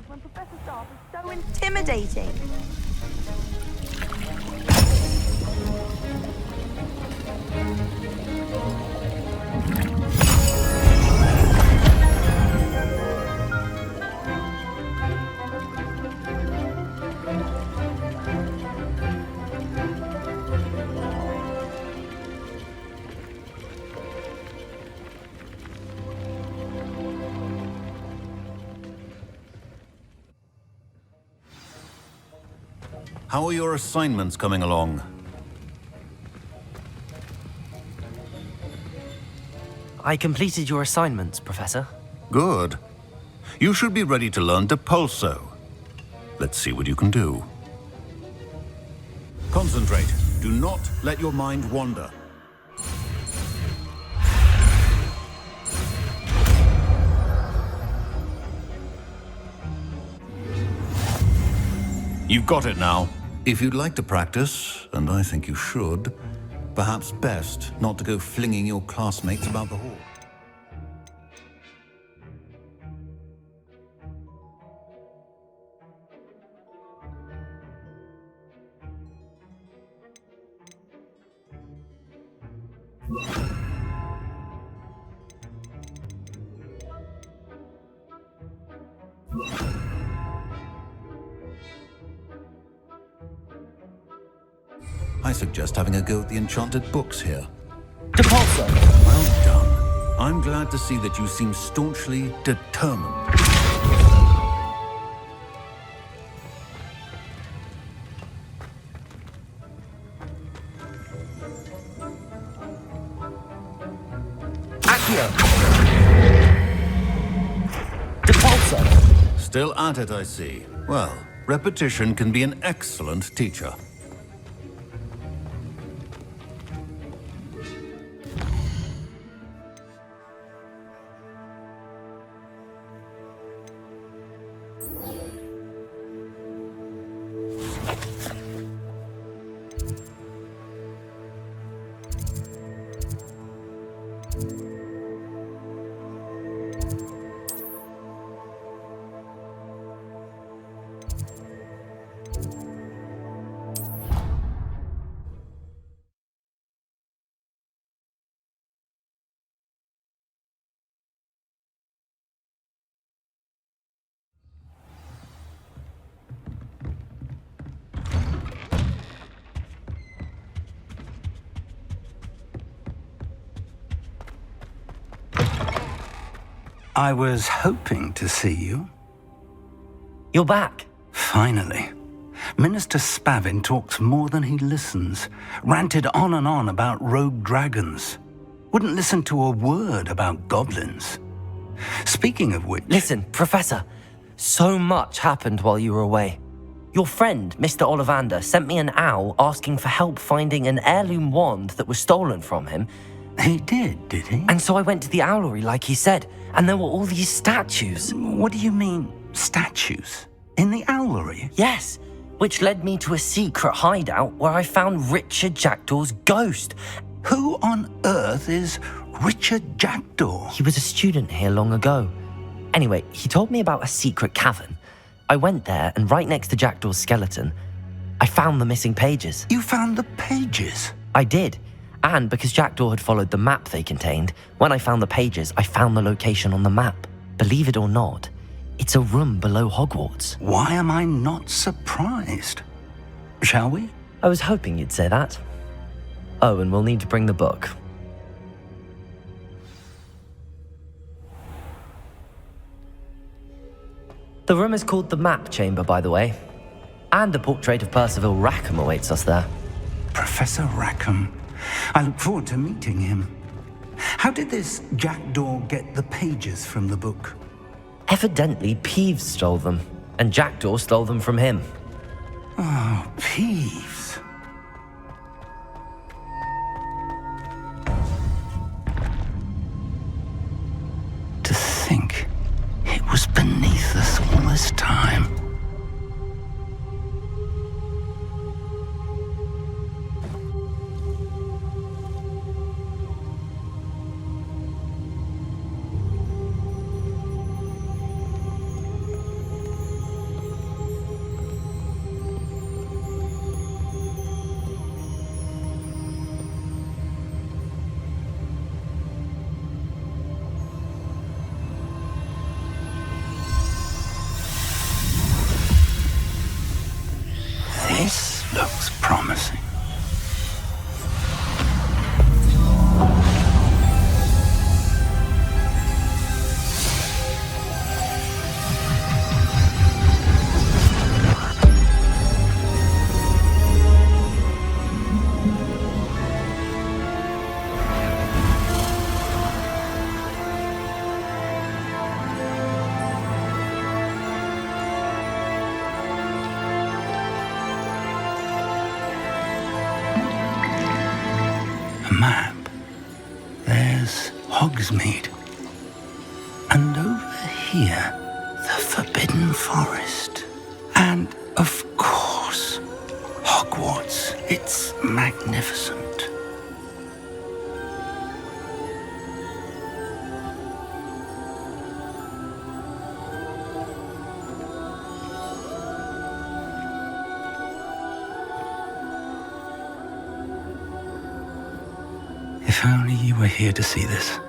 When Professor Sharp is so intimidating. How are your assignments coming along? I completed your assignments, Professor. Good. You should be ready to learn Depulso. Let's see what you can do. Concentrate. Do not let your mind wander. You've got it now. If you'd like to practice, and I think you should, perhaps best not to go flinging your classmates about the hall. I suggest having a go at the enchanted books here. Депульсо! Well done. I'm glad to see that you seem staunchly determined. Accio! Депульсо! Still at it, I see. Well, repetition can be an excellent teacher. I was hoping to see you. You're back. Finally. Minister Spavin talks more than he listens. Ranted on and on about rogue dragons. Wouldn't listen to a word about goblins. Speaking of which... Listen, Professor, so much happened while you were away. Your friend, Mr. Ollivander, sent me an owl asking for help finding an heirloom wand that was stolen from him. He did he? And so I went to the owlery like he said, and there were all these statues. What do you mean, statues? In the owlery? Yes, which led me to a secret hideout where I found Richard Jackdaw's ghost. Who on earth is Richard Jackdaw? He was a student here long ago. Anyway, he told me about a secret cavern. I went there, and right next to Jackdaw's skeleton, I found the missing pages. You found the pages? I did. And because Jackdaw had followed the map they contained, when I found the pages, I found the location on the map. Believe it or not, it's a room below Hogwarts. Why am I not surprised? Shall we? I was hoping you'd say that. Oh, and we'll need to bring the book. The room is called the Map Chamber, by the way. And a portrait of Percival Rackham awaits us there. Professor Rackham. I look forward to meeting him. How did this Jackdaw get the pages from the book? Evidently, Peeves stole them, and Jackdaw stole them from him. Oh, Peeves. To think it was beneath us all this time. map, there's Hogsmeade. And over here, the Forbidden Forest. And, of course, Hogwarts. It's magnificent. If only you were here to see this.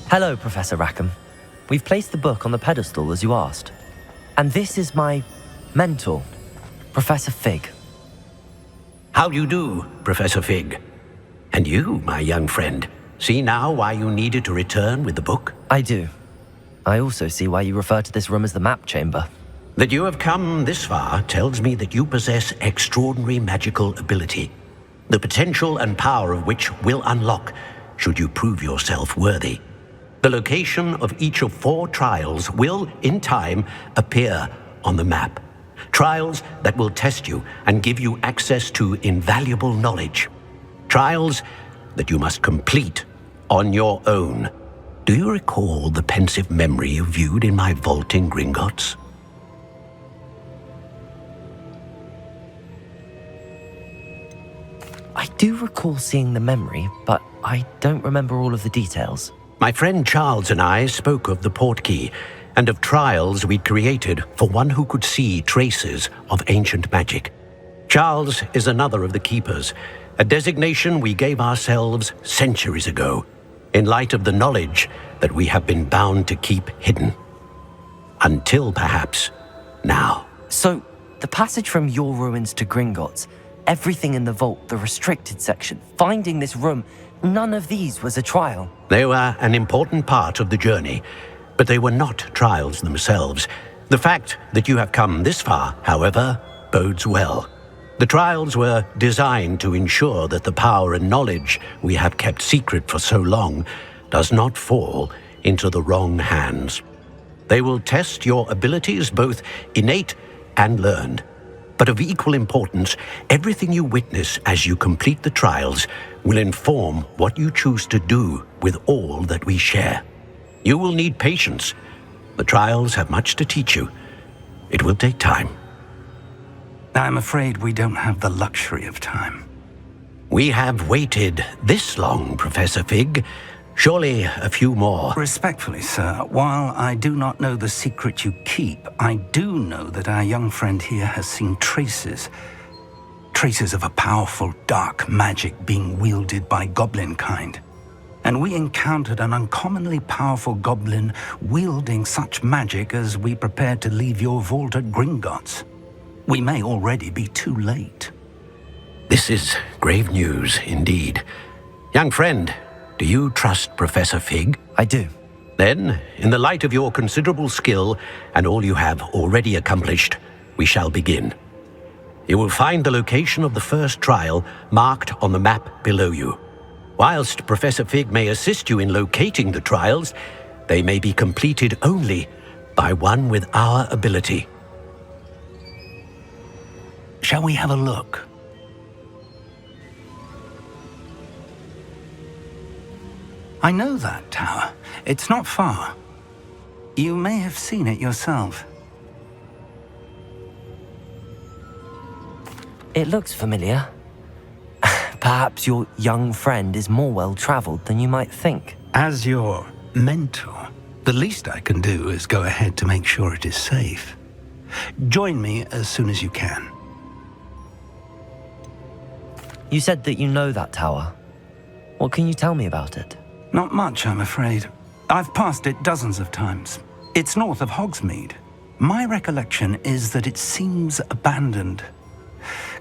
Hello, Professor Rackham. We've placed the book on the pedestal as you asked. And this is my mentor, Professor Fig. How do you do, Professor Fig? And you, my young friend, see now why you needed to return with the book? I do. I also see why you refer to this room as the map chamber. That you have come this far tells me that you possess extraordinary magical ability, the potential and power of which will unlock should you prove yourself worthy. The location of each of 4 trials will, in time, appear on the map. Trials that will test you and give you access to invaluable knowledge. Trials that you must complete on your own. Do you recall the pensive memory you viewed in my vault in Gringotts? I do recall seeing the memory, but I don't remember all of the details. My friend Charles and I spoke of the portkey and of trials we'd created for one who could see traces of ancient magic. Charles is another of the keepers, a designation we gave ourselves centuries ago, in light of the knowledge that we have been bound to keep hidden. Until perhaps now. So, the passage from your ruins to Gringotts, everything in the vault, the restricted section, finding this room, none of these was a trial. They were an important part of the journey, but they were not trials themselves. The fact that you have come this far, however, bodes well. The trials were designed to ensure that the power and knowledge we have kept secret for so long does not fall into the wrong hands. They will test your abilities, both innate and learned. But of equal importance, everything you witness as you complete the trials will inform what you choose to do with all that we share. You will need patience. The trials have much to teach you. It will take time. I'm afraid we don't have the luxury of time. We have waited this long, Professor Fig. Surely a few more. Respectfully, sir, while I do not know the secret you keep, I do know that our young friend here has seen traces of a powerful dark magic being wielded by goblin kind. And we encountered an uncommonly powerful goblin wielding such magic as we prepared to leave your vault at Gringotts. We may already be too late. This is grave news indeed. Young friend, do you trust Professor Fig? I do. Then, in the light of your considerable skill and all you have already accomplished, we shall begin. You will find the location of the first trial marked on the map below you. Whilst Professor Fig may assist you in locating the trials, they may be completed only by one with our ability. Shall we have a look? I know that tower. It's not far. You may have seen it yourself. It looks familiar. Perhaps your young friend is more well-traveled than you might think. As your mentor, the least I can do is go ahead to make sure it is safe. Join me as soon as you can. You said that you know that tower. What can you tell me about it? Not much, I'm afraid. I've passed it dozens of times. It's north of Hogsmeade. My recollection is that it seems abandoned.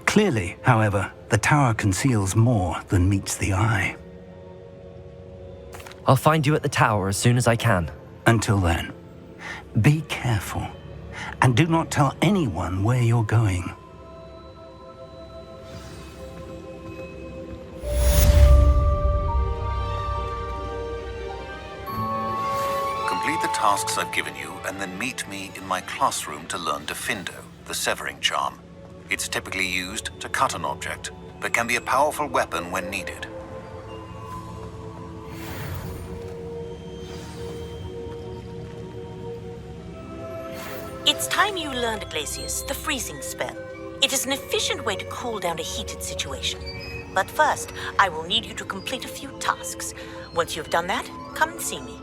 Clearly, however, the tower conceals more than meets the eye. I'll find you at the tower as soon as I can. Until then, be careful, and do not tell anyone where you're going. Complete the tasks I've given you, and then meet me in my classroom to learn Defindo, the severing charm. It's typically used to cut an object, but can be a powerful weapon when needed. It's time you learned, Glacius, the freezing spell. It is an efficient way to cool down a heated situation. But first, I will need you to complete a few tasks. Once you've done that, come and see me.